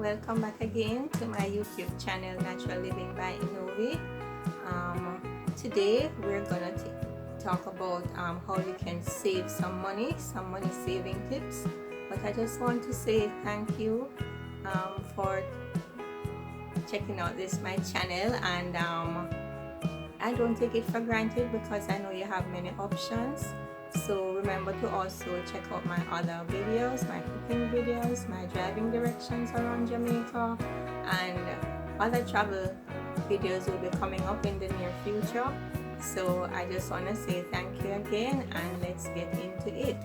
welcome back again to my YouTube channel Natural Living by Enovi. Today we're gonna talk about how you can save some money saving tips. But I just want to say thank you for checking out my channel, and I don't take it for granted because I know you have many options. So remember to also check out my other videos, my cooking videos, my driving directions around Jamaica, and other travel videos will be coming up in the near future. So I just want to say thank you again, and let's get into it.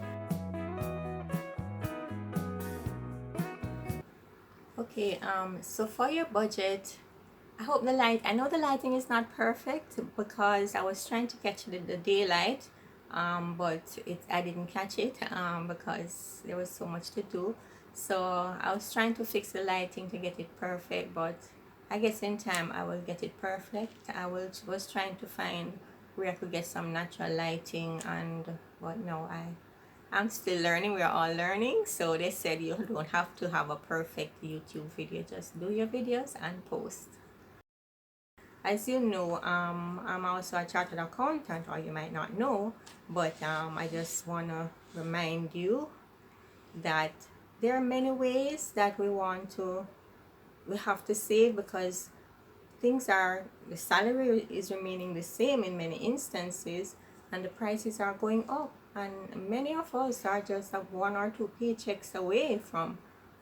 Okay, so for your budget, I know the lighting is not perfect because I was trying to catch the daylight, but I didn't catch it because there was so much to do. So I was trying to fix the lighting to get it perfect, but I guess in time I will get it perfect. Was trying to find where I could get some natural lighting, but no, I'm still learning. We're all learning. So they said you don't have to have a perfect YouTube video, just do your videos and post. As you know, I'm also a chartered accountant, or you might not know, but I just want to remind you that there are many ways that we have to save, because the salary is remaining the same in many instances, and the prices are going up, and many of us are just one or two paychecks away from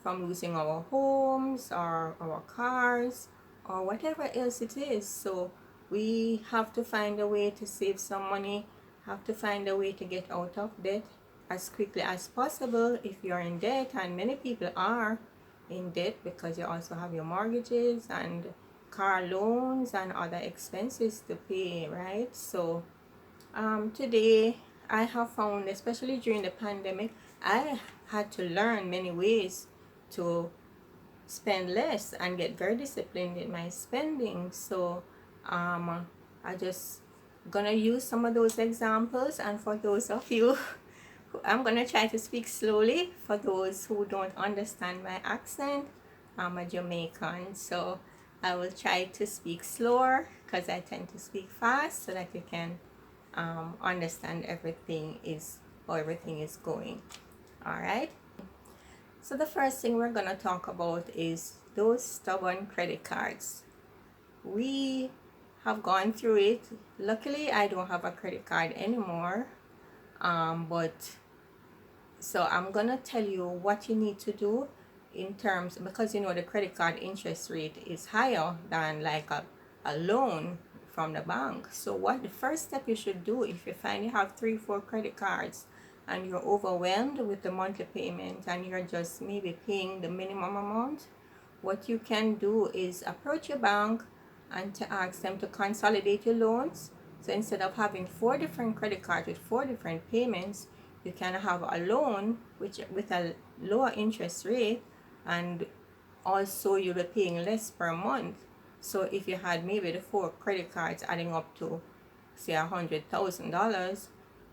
losing our homes or our cars or whatever else it is. So we have to find a way to save some money, have to find a way to get out of debt as quickly as possible if you're in debt, and many people are in debt because you also have your mortgages and car loans and other expenses to pay, right? So today I have found, especially during the pandemic, I had to learn many ways to spend less and get very disciplined in my spending. So I just gonna use some of those examples, and for those of you I'm gonna try to speak slowly for those who don't understand my accent. I'm a Jamaican, so I will try to speak slower because I tend to speak fast, so that you can understand how everything is going. All right. So the first thing we're gonna talk about is those stubborn credit cards. We have gone through it. Luckily, I don't have a credit card anymore. But so I'm gonna tell you what you need to do in terms, because you know the credit card interest rate is higher than like a loan from the bank. So what the first step you should do, if you find you have 3-4 credit cards and you're overwhelmed with the monthly payment and you're just maybe paying the minimum amount, what you can do is approach your bank and to ask them to consolidate your loans. So instead of having 4 different credit cards with 4 different payments, you can have a loan with a lower interest rate, and also you'll be paying less per month. So if you had maybe the 4 credit cards adding up to say $100,000,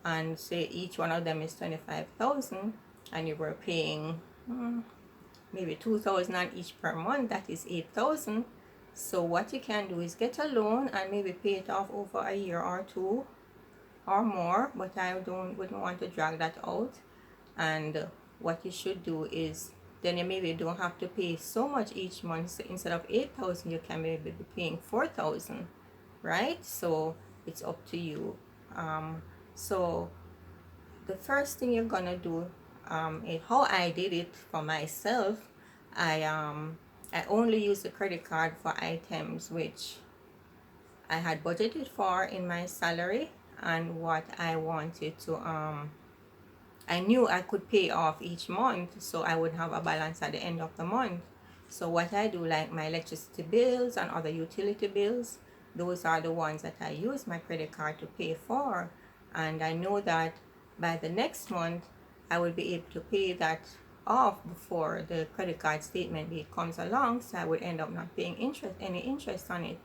and say each one of them is $25,000, and you were paying maybe $2,000 on each per month, that is $8,000. So what you can do is get a loan and maybe pay it off over a year or two or more, but I wouldn't want to drag that out. And what you should do is then you maybe don't have to pay so much each month. So instead of $8,000, you can maybe be paying $4,000, right? So it's up to you. So the first thing you're gonna do, is how I did it for myself. I only use the credit card for items which I had budgeted for in my salary, and what I wanted to I knew I could pay off each month, so I would have a balance at the end of the month. So what I do, like my electricity bills and other utility bills, those are the ones that I use my credit card to pay for, and I know that by the next month I will be able to pay that off before the credit card statement date comes along, so I would end up not paying any interest on it.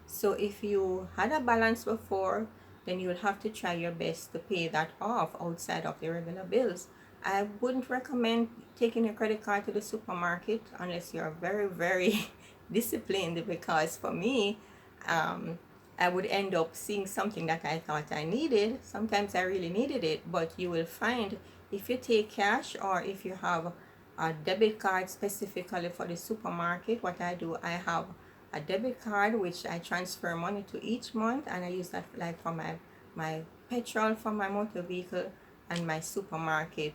So if you had a balance before, then you will have to try your best to pay that off outside of the regular bills. I wouldn't recommend taking a credit card to the supermarket unless you're very, very disciplined, because for me, um, I would end up seeing something that I thought I needed. Sometimes I really needed it, but you will find if you take cash or if you have a debit card specifically for the supermarket, what I do, I have a debit card which I transfer money to each month, and I use that like for my petrol for my motor vehicle and my supermarket,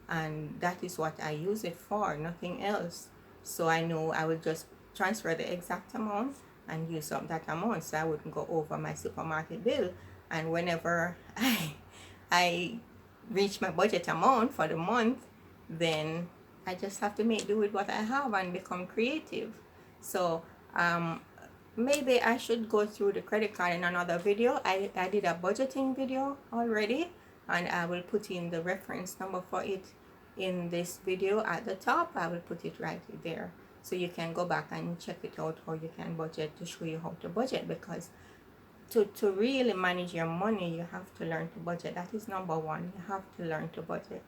and that is what I use it for, nothing else. So I know I will just transfer the exact amount and use up that amount, so I wouldn't go over my supermarket bill. And whenever I reach my budget amount for the month, then I just have to make do with what I have and become creative. So um, maybe I should go through the credit card in another video. I did a budgeting video already, and I will put in the reference number for it in this video at the top. I will put it right there, so you can go back and check it out, how you can budget, to show you how to budget. Because to really manage your money, you have to learn to budget. That is number one. You have to learn to budget.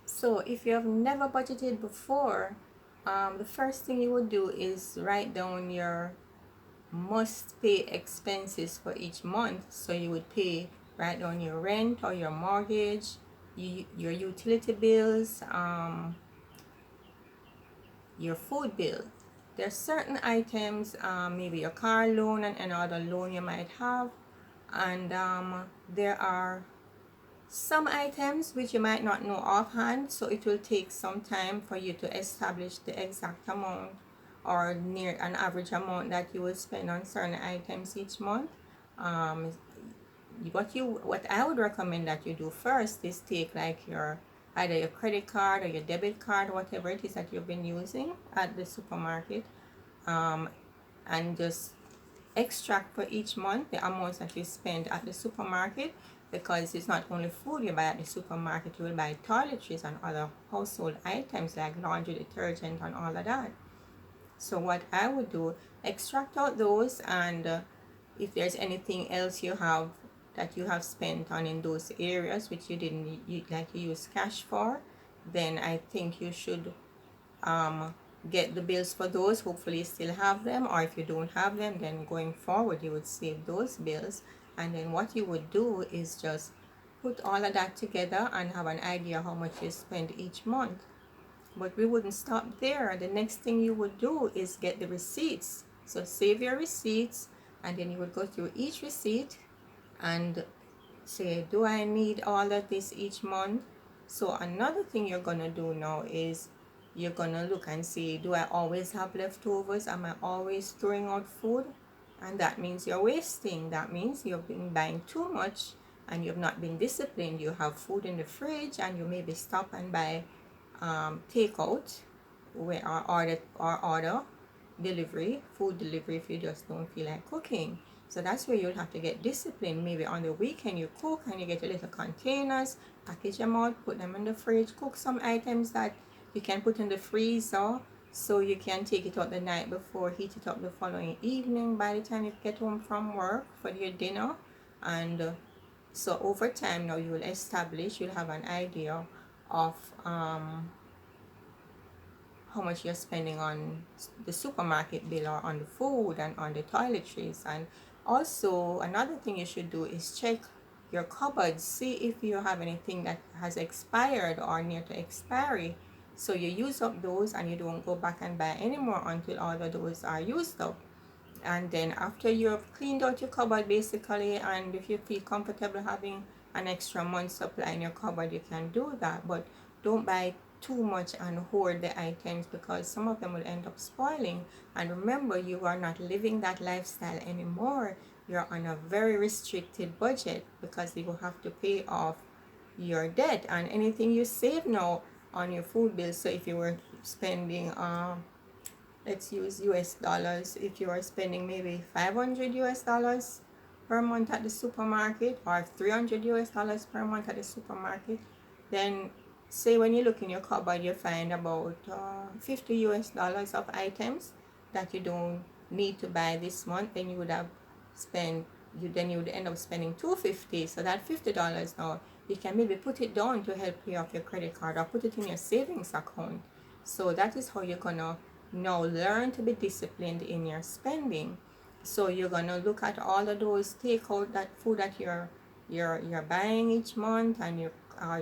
So if you have never budgeted before, the first thing you would do is write down your must pay expenses for each month. So you would write down your rent or your mortgage, your utility bills, your food bill. There are certain items, maybe your car loan and another loan you might have, and there are some items which you might not know offhand, so it will take some time for you to establish the exact amount or near an average amount that you will spend on certain items each month. What I would recommend that you do first is take like either your credit card or your debit card, whatever it is that you've been using at the supermarket, and just extract for each month the amounts that you spend at the supermarket, because it's not only food you buy at the supermarket. You will buy toiletries and other household items like laundry detergent and all of that. So what I would do, extract out those, and if there's anything else you have that you have spent on in those areas which you didn't like you use cash for, then I think you should get the bills for those. Hopefully you still have them, or if you don't have them, then going forward you would save those bills. And then what you would do is just put all of that together and have an idea how much you spend each month. But we wouldn't stop there. The next thing you would do is get the receipts. So save your receipts, and then you would go through each receipt and say, do I need all of this each month? So another thing you're gonna do now is you're gonna look and see, do I always have leftovers? Am I always throwing out food? And that means you're wasting. That means you've been buying too much and you've not been disciplined. You have food in the fridge and you maybe stop and buy takeout or order delivery, food delivery, if you just don't feel like cooking. So that's where you'll have to get disciplined. Maybe on the weekend you cook and you get your little containers, package them out, put them in the fridge, cook some items that you can put in the freezer, so you can take it out the night before, heat it up the following evening by the time you get home from work for your dinner. And so over time now you'll have an idea of how much you're spending on the supermarket bill or on the food and on the toiletries. And also another thing you should do is check your cupboards, see if you have anything that has expired or near to expiry, so you use up those and you don't go back and buy anymore until all of those are used up. And then after you've cleaned out your cupboard basically, and if you feel comfortable having an extra month's supply in your cupboard, you can do that. But don't buy too much and hoard the items, because some of them will end up spoiling. And remember, you are not living that lifestyle anymore. You're on a very restricted budget because you will have to pay off your debt and anything you save now on your food bill. So if you were spending let's use US dollars, if you are spending maybe 500 US dollars per month at the supermarket, or 300 US dollars per month at the supermarket, then say when you look in your cupboard you find about 50 US dollars of items that you don't need to buy this month, then you would have spent, you would end up spending $250. So that $50 now you can maybe put it down to help pay off your credit card, or put it in your savings account. So that is how you're gonna now learn to be disciplined in your spending. So you're gonna look at all of those takeout that food that you're buying each month, and you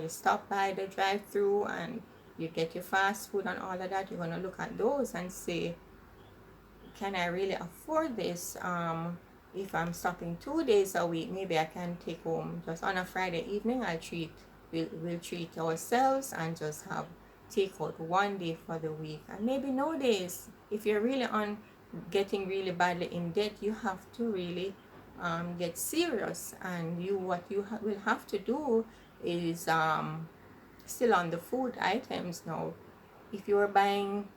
stop by the drive-through and you get your fast food and all of that. You're gonna look at those and say, can I really afford this? If I'm stopping 2 days a week, maybe I can take home just on a Friday evening. We'll treat ourselves and just have take out 1 day for the week, and maybe no days. If you're really on getting really badly in debt, you have to really get serious. And will have to do is still on the food items now. If you are buying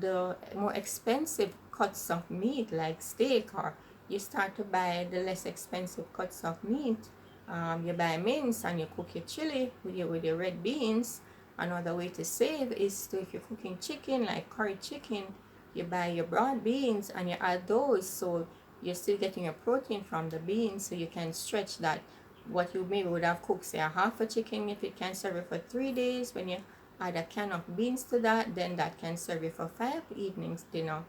the more expensive cuts of meat like steak, or you start to buy the less expensive cuts of meat, you buy mince and you cook your chili with your red beans. Another way to save is to, if you're cooking chicken like curry chicken, you buy your broad beans and you add those, so you're still getting your protein from the beans, so you can stretch that. What you maybe would have cooked, say, a half a chicken, if it can serve it for 3 days, when you add a can of beans to that, then that can serve you for 5 evenings dinner.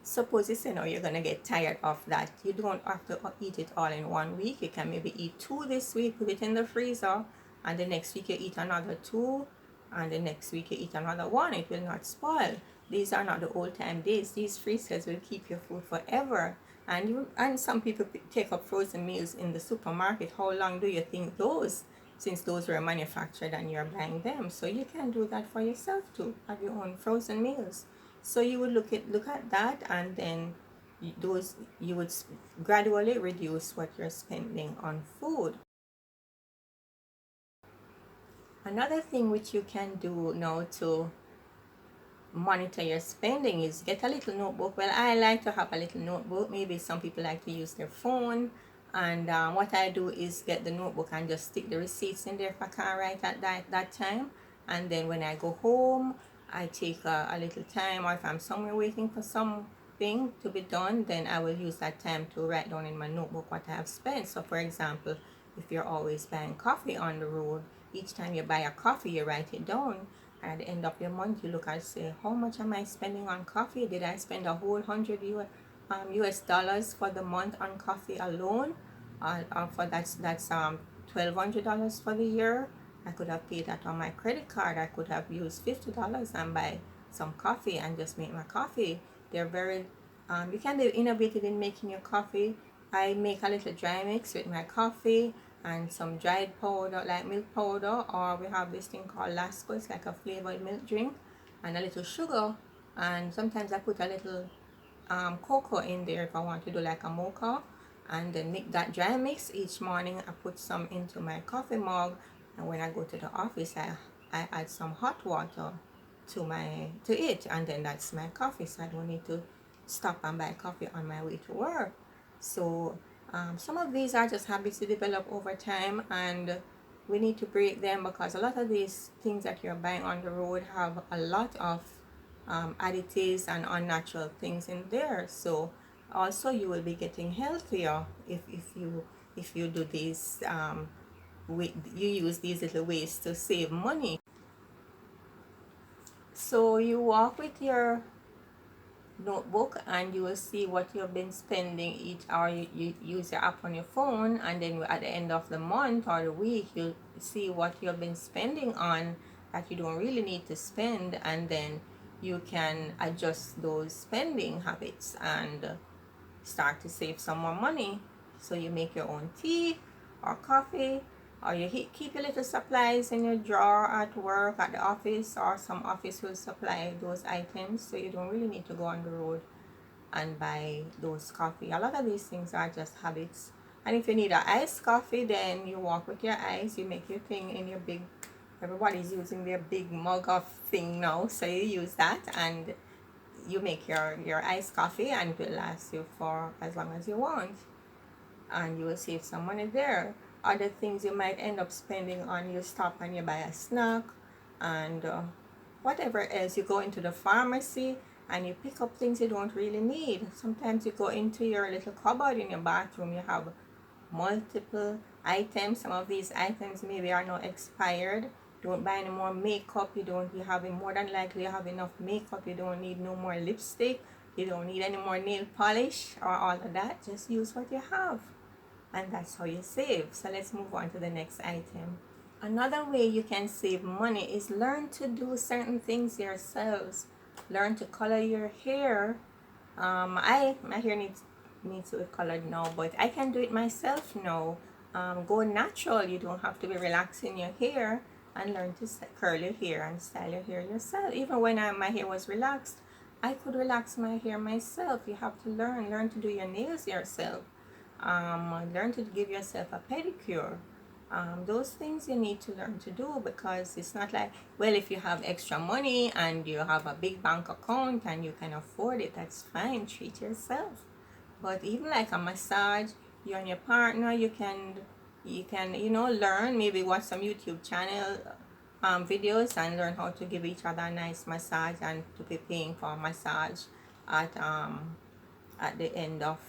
Suppose you say now you're gonna get tired of that. You don't have to eat it all in 1 week. You can maybe eat 2 this week, put it in the freezer, and the next week you eat another 2, and the next week you eat another 1. It will not spoil. These are not the old time days. These freezers will keep your food forever. And some people take up frozen meals in the supermarket. How long do you think those, since those were manufactured and you're buying them? So you can do that for yourself too. Have your own frozen meals. So you would look at that, and then you would gradually reduce what you're spending on food. Another thing which you can do now to monitor your spending is get a little notebook. Well, I like to have a little notebook. Maybe some people like to use their phone. And what I do is get the notebook and just stick the receipts in there if I can't write at that time. And then when I go home, I take a little time, or if I'm somewhere waiting for something to be done, then I will use that time to write down in my notebook what I have spent. So for example, if you're always buying coffee on the road, each time you buy a coffee, you write it down. At the end of your month, you look and say, how much am I spending on coffee? Did I spend a whole US dollars for the month on coffee alone? For that's $1,200 for the year. I could have paid that on my credit card. I could have used $50 and buy some coffee and just make my coffee. They're very you can be innovative in making your coffee. I make a little dry mix with my coffee and some dried powder like milk powder, or we have this thing called Lasco. It's like a flavored milk drink, and a little sugar, and sometimes I put a little cocoa in there if I want to do like a mocha. And then make that dry mix each morning. I put some into my coffee mug, and when I go to the office, I add some hot water to it, and then that's my coffee. So I don't need to stop and buy coffee on my way to work. So some of these are just habits to develop over time, and we need to break them, because a lot of these things that you're buying on the road have a lot of additives and unnatural things in there. So also you will be getting healthier if you do these you use these little ways to save money. So you walk with your notebook and you will see what you've been spending each hour. You use your app on your phone, and then at the end of the month or the week, you'll see what you've been spending on that you don't really need to spend, and then you can adjust those spending habits and start to save some more money. So you make your own tea or coffee, or you keep your little supplies in your drawer at work, at the office, or some office will supply those items, so you don't really need to go on the road and buy those coffee. A lot of these things are just habits. And if you need an iced coffee, then you walk with your ice, you make your thing in your big, everybody's using their big mug of thing now, so you use that and you make your iced coffee, and it will last you for as long as you want, and you will save some money there. Other things you might end up spending on, you stop and you buy a snack, and whatever else. You go into the pharmacy and you pick up things you don't really need. Sometimes you go into your little cupboard in your bathroom, you have multiple items. Some of these items maybe are now expired. Don't buy any more makeup. You have more than likely you have enough makeup. You don't need no more lipstick. You don't need any more nail polish or all of that. Just use what you have, and that's how you save. So let's move on to the next item. Another way you can save money is learn to do certain things yourselves. Learn to color your hair. My hair needs to be colored now, but I can do it myself now. Go natural. You don't have to be relaxing your hair, and learn to curl your hair and style your hair yourself. Even when my hair was relaxed, I could relax my hair myself. You have to learn to do your nails yourself. Learn to give yourself a pedicure. Those things you need to learn to do, because it's not like, well, if you have extra money and you have a big bank account and you can afford it, that's fine, treat yourself. But even like a massage, you and your partner, you can learn, maybe watch some YouTube channel videos and learn how to give each other a nice massage, and to be paying for a massage at the end of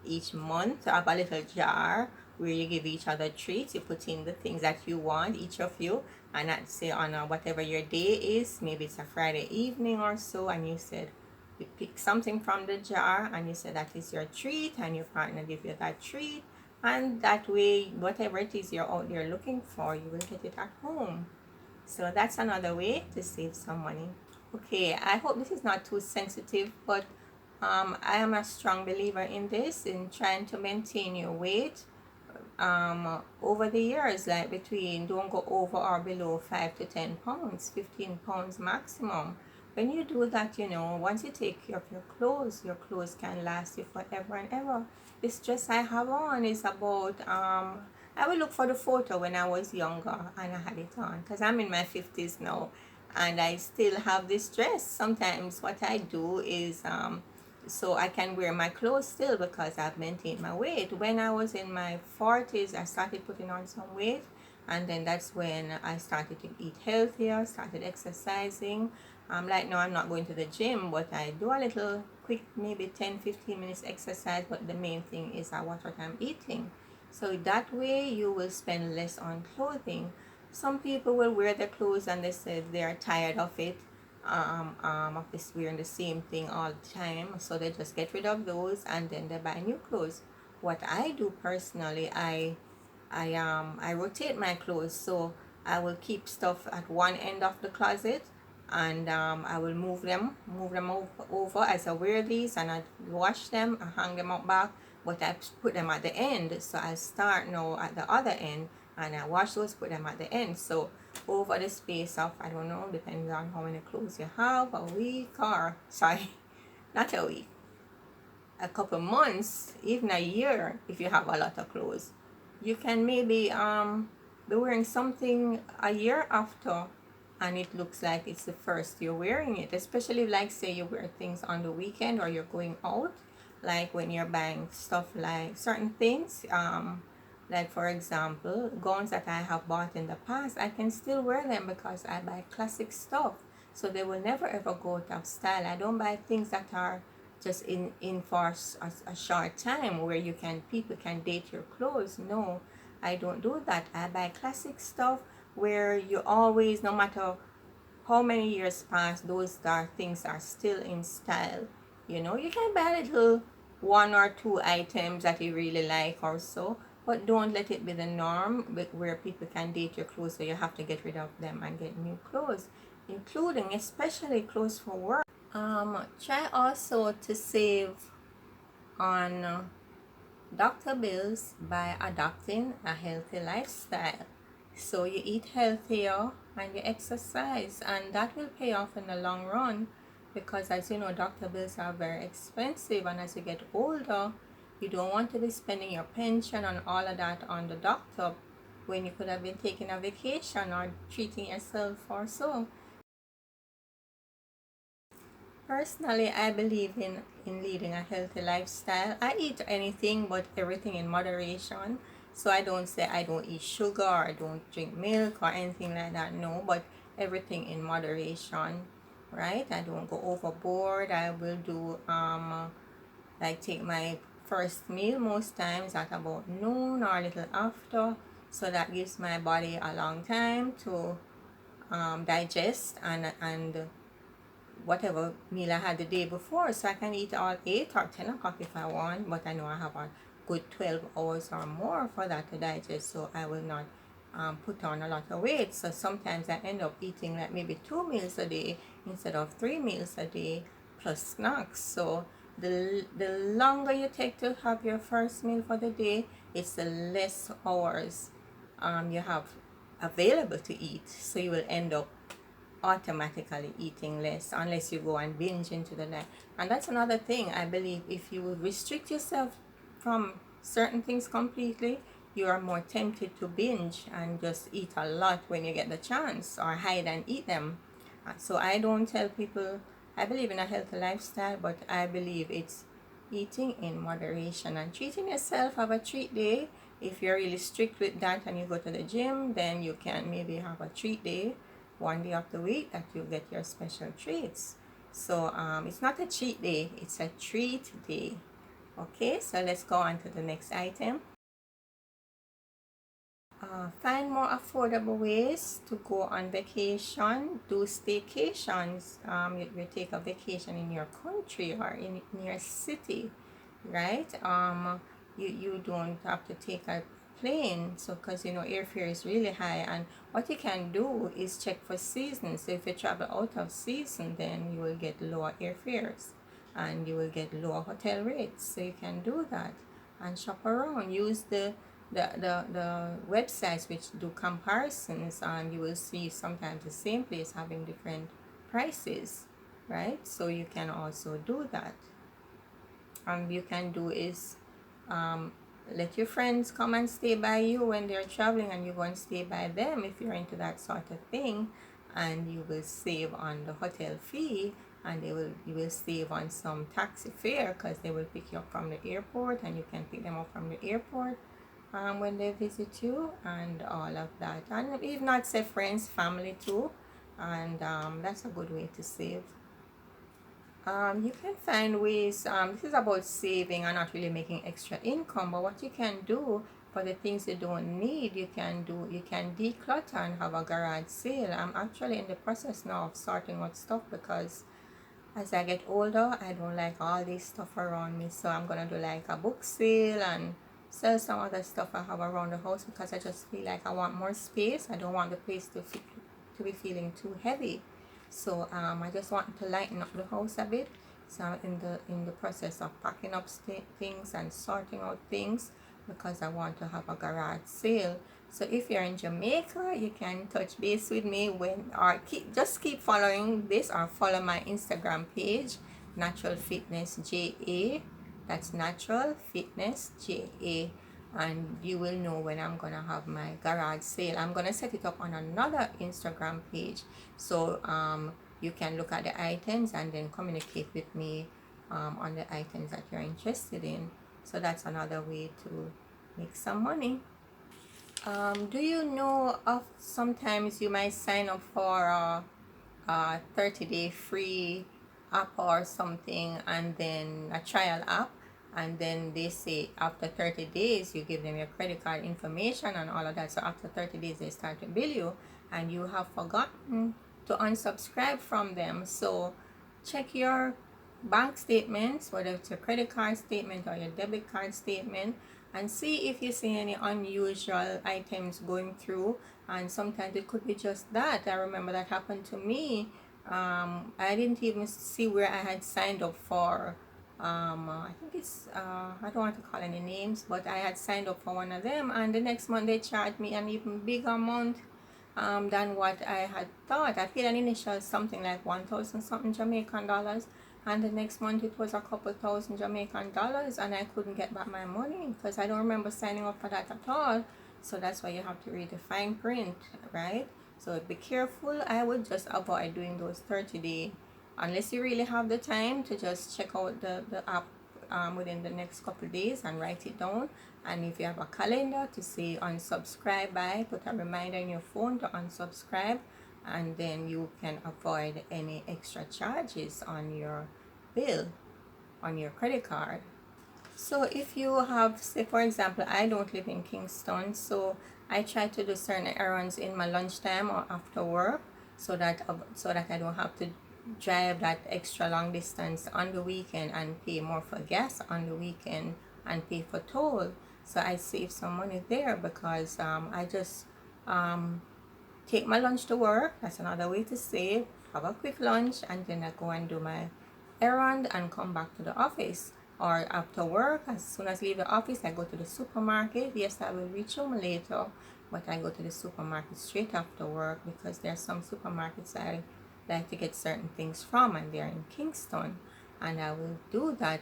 each month. Have a little jar where you give each other treats. You put in the things that you want, each of you, and I'd say on whatever your day is, maybe it's a Friday evening or so, and you said you pick something from the jar and you said that is your treat, and your partner give you that treat, and that way whatever it is you're out there looking for, you will get it at home. So that's another way to save some money. Okay, I hope this is not too sensitive, but I am a strong believer in this, in trying to maintain your weight over the years, like don't go over or below 5 to 10 pounds, 15 pounds maximum. When you do that, once you take care of your clothes can last you forever and ever. This dress I have on is about, I will look for the photo when I was younger and I had it on, because I'm in my 50s now and I still have this dress. Sometimes what I do is, so I can wear my clothes still, because I've maintained my weight. When I was in my 40s, I started putting on some weight, and then that's when I started to eat healthier, started exercising. Like now I'm not going to the gym, but I do a little quick, maybe 10-15 minutes exercise, but the main thing is I watch what I'm eating. So that way you will spend less on clothing. Some people will wear their clothes and they say they are tired of it, of this wearing the same thing all the time, so they just get rid of those and then they buy new clothes. What I do personally, I rotate my clothes, so I will keep stuff at one end of the closet, and I will move them over as I wear these, and I wash them, I hang them up back, but I put them at the end. So I start now at the other end and I wash those, put them at the end. So over the space of, I don't know, depends on how many clothes you have, a week, or sorry, not a week, a couple months, even a year, if you have a lot of clothes, you can maybe be wearing something a year after, and it looks like it's the first you're wearing it. Especially like say you wear things on the weekend or you're going out, like when you're buying stuff like certain things, like for example gowns that I have bought in the past, I can still wear them because I buy classic stuff, so they will never ever go out of style. I don't buy things that are just in for a short time where people can date your clothes. No, I don't do that. I buy classic stuff where you always, no matter how many years pass, those things are still in style. You can buy little 1 or 2 items that you really like or so, but don't let it be the norm where people can date your clothes, so you have to get rid of them and get new clothes, including especially clothes for work. Try also to save on doctor bills by adopting a healthy lifestyle. So you eat healthier and you exercise, and that will pay off in the long run, because as you know, doctor bills are very expensive, and as you get older, you don't want to be spending your pension and all of that on the doctor when you could have been taking a vacation or treating yourself or so. Personally, I believe in leading a healthy lifestyle. I eat anything but everything in moderation. So I don't say I don't eat sugar or I don't drink milk or anything like that. No, but everything in moderation, right? I don't go overboard. I will do like take my first meal most times at about noon or a little after, so that gives my body a long time to digest and whatever meal I had the day before. So I can eat all 8 or 10 o'clock if I want, but I know I have a good 12 hours or more for that to digest, so I will not put on a lot of weight. So sometimes I end up eating like maybe 2 meals a day instead of 3 meals a day plus snacks. So the longer you take to have your first meal for the day, it's the less hours you have available to eat. So you will end up automatically eating less unless you go and binge into the night. And that's another thing. I believe if you restrict yourself from certain things completely, you are more tempted to binge and just eat a lot when you get the chance, or hide and eat them. So I don't tell people I believe in a healthy lifestyle, but I believe it's eating in moderation and treating yourself. Have a treat day. If you're really strict with that and you go to the gym, then you can maybe have a treat day one day of the week that you get your special treats. So it's not a cheat day, it's a treat day. Okay, so let's go on to the next item. Find more affordable ways to go on vacation. Do staycations. You take a vacation in your country or in your city, right? You don't have to take a plane, so because airfare is really high. And what you can do is check for seasons. So if you travel out of season, then you will get lower airfares and you will get lower hotel rates. So you can do that and shop around. Use the websites which do comparisons, and you will see sometimes the same place having different prices, right? So you can also do that. And you can do is let your friends come and stay by you when they're traveling, and you go and stay by them if you're into that sort of thing, and you will save on the hotel fee, and you will save on some taxi fare because they will pick you up from the airport, and you can pick them up from the airport when they visit you, and all of that. And if not, say friends, family too, and that's a good way to save. You can find ways. This is about saving and not really making extra income, but what you can do for the things you don't need, you can declutter and have a garage sale. I'm actually in the process now of sorting out stuff, because as I get older, I don't like all this stuff around me. So I'm gonna do like a book sale and sell some other stuff I have around the house, because I just feel like I want more space. I don't want the place to be feeling too heavy. So I just want to lighten up the house a bit. So I'm in the process of packing up things and sorting out things, because I want to have a garage sale. So if you're in Jamaica, you can touch base with me or keep following this, or follow my Instagram page, Natural Fitness JA. That's Natural Fitness JA, and you will know when I'm gonna have my garage sale. I'm gonna set it up on another Instagram page, so you can look at the items and then communicate with me on the items that you're interested in. So that's another way to make some money. Do you know of sometimes you might sign up for a 30-day free app or something, and then a trial app, and then they say after 30 days you give them your credit card information and all of that. So after 30 days they start to bill you, and you have forgotten to unsubscribe from them. So check your bank statements, whether it's your credit card statement or your debit card statement, and see if you see any unusual items going through. And sometimes it could be just that. I remember that happened to me. I didn't even see where I had signed up for I think it's I don't want to call any names, but I had signed up for one of them, and the next month they charged me an even bigger amount than what I had thought. I paid an initial something like 1,000 something Jamaican dollars, and the next month it was a couple thousand Jamaican dollars, and I couldn't get back my money because I don't remember signing up for that at all. So that's why you have to read the fine print, right? So be careful. I would just avoid doing those 30-day, unless you really have the time to just check out the app within the next couple of days and write it down. And if you have a calendar to say unsubscribe by, put a reminder in your phone to unsubscribe, and then you can avoid any extra charges on your bill, on your credit card. So if you have, say for example, I don't live in Kingston, so I try to do certain errands in my lunchtime or after work, so that I don't have to drive that extra long distance on the weekend and pay more for gas on the weekend and pay for toll. So I save some money there because I just um, take my lunch to work. That's another way to save. Have a quick lunch and then I go and do my errand and come back to the office. Or after work, as soon as I leave the office, I go to the supermarket. Yes, I will reach home later, but I go to the supermarket straight after work because there are some supermarkets I like to get certain things from, and they're in Kingston. And I will do that,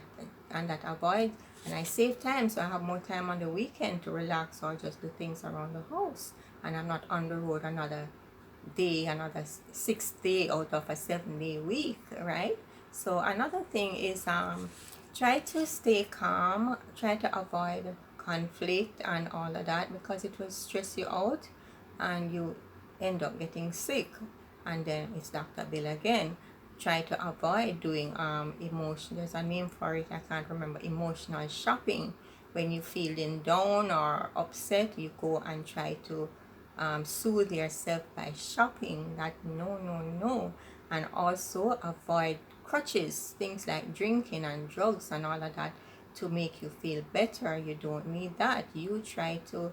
and that avoid, and I save time, so I have more time on the weekend to relax or just do things around the house. And I'm not on the road another day, another 6 day out of a 7 day week, right? So another thing is try to stay calm, try to avoid conflict and all of that, because it will stress you out and you end up getting sick, and then it's Dr. Bill again. Try to avoid doing emotion, there's a name for it, I can't remember, emotional shopping. When you feeling down or upset, you go and try to soothe yourself by shopping. That no, no, no. And also avoid crutches, things like drinking and drugs and all of that to make you feel better. You don't need that. You try to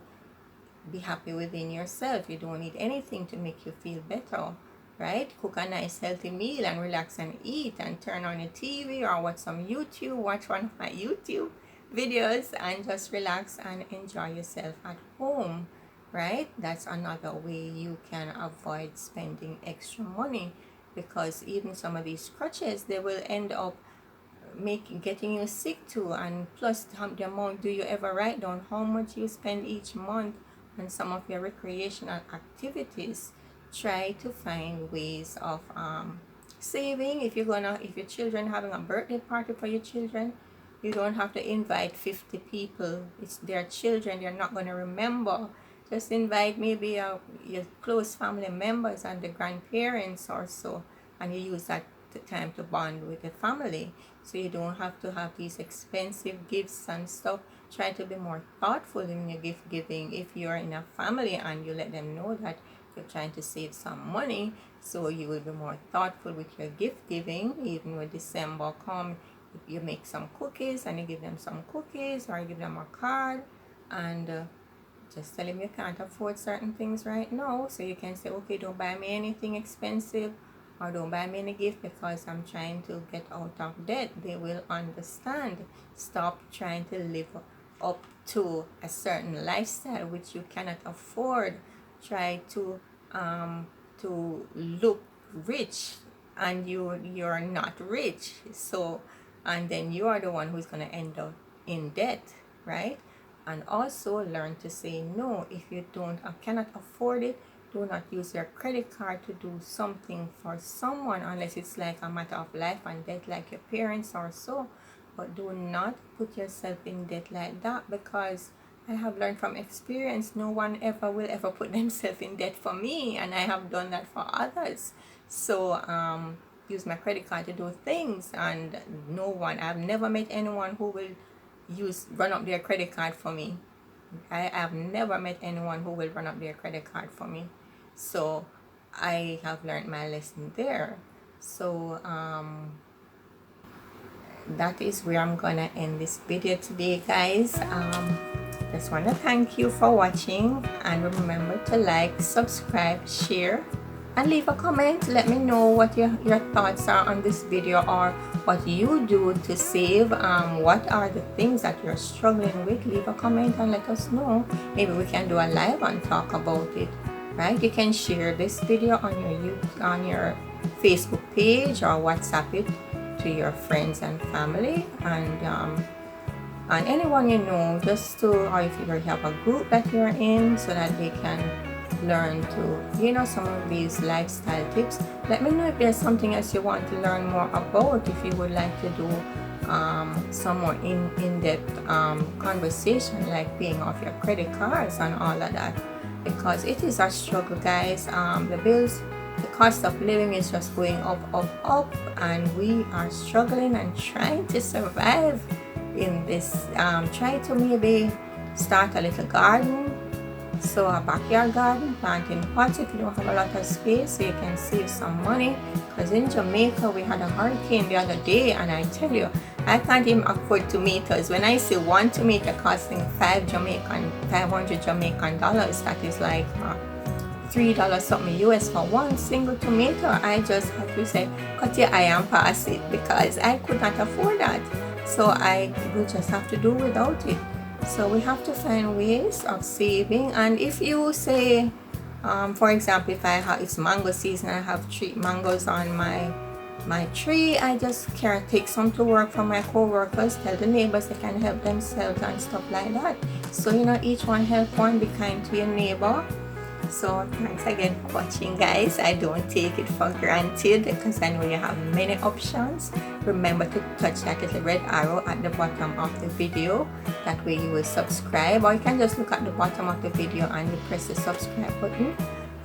be happy within yourself. You don't need anything to make you feel better, right? Cook a nice healthy meal and relax and eat, and turn on your TV or watch some YouTube. Watch one of my YouTube videos and just relax and enjoy yourself at home, right? That's another way you can avoid spending extra money, because even some of these crutches, they will end up getting you sick too. And plus the amount, do you ever write down how much you spend each month on some of your recreational activities? Try to find ways of saving. If your children having a birthday party for your children, you don't have to invite 50 people. It's their children, they're not going to remember. Just invite maybe your close family members and the grandparents or so, and you use that time to bond with the family, so you don't have to have these expensive gifts and stuff. Try to be more thoughtful in your gift giving. If you're in a family and you let them know that you're trying to save some money, so you will be more thoughtful with your gift giving. Even when December come, you make some cookies and you give them some cookies, or you give them a card and just tell them you can't afford certain things right now, so you can say, okay, don't buy me anything expensive, or don't buy me any gift because I'm trying to get out of debt. They will understand. Stop trying to live up to a certain lifestyle which you cannot afford. Try to look rich and you're not rich. So, and then you are the one who's going to end up in debt, right? And also learn to say no. If you cannot afford it, do not use your credit card to do something for someone, unless it's like a matter of life and death, like your parents or so. But do not put yourself in debt like that, because I have learned from experience, no one will ever put themselves in debt for me, and I have done that for others. So use my credit card to do things, and I've never met anyone who will run up their credit card for me. I have never met anyone who will run up their credit card for me. So I have learned my lesson there. So that is where I'm gonna end this video today, guys. Just want to thank you for watching, and remember to like, subscribe, share, and leave a comment. Let me know what your thoughts are on this video, or what you do to save. What are the things that you're struggling with? Leave a comment and let us know. Maybe we can do a live and talk about it, right? You can share this video on your Facebook page, or WhatsApp it to your friends and family, and anyone you know, just to, or if you have a group that you're in, so that they can learn to, some of these lifestyle tips. Let me know if there's something else you want to learn more about, if you would like to do some more in-depth conversation, like paying off your credit cards and all of that, because it is a struggle, guys. The cost of living is just going up, and we are struggling and trying to survive in this, try to maybe start a little garden. So a backyard garden, planting pots if you don't have a lot of space, so you can save some money. Because in Jamaica we had a hurricane the other day, and I tell you, I can't even afford tomatoes. When I see one tomato costing 500 Jamaican dollars, that is like $3 something US for one single tomato, I just have to say, cut your eye and pass it, because I could not afford that. So I will just have to do without it. So we have to find ways of saving. And if you say, for example, if it's mango season, I have 3 mangoes on my tree, I just take some to work from my co-workers, tell the neighbors they can help themselves and stuff like that. So each one help one, be kind to your neighbor. So thanks again for watching, guys. I don't take it for granted because I know you have many options. Remember to touch that little red arrow at the bottom of the video, that way you will subscribe, or you can just look at the bottom of the video and you press the subscribe button,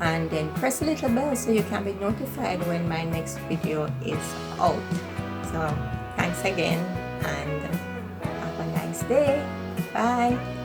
and then press the little bell so you can be notified when my next video is out. So thanks again, and have a nice day. Bye.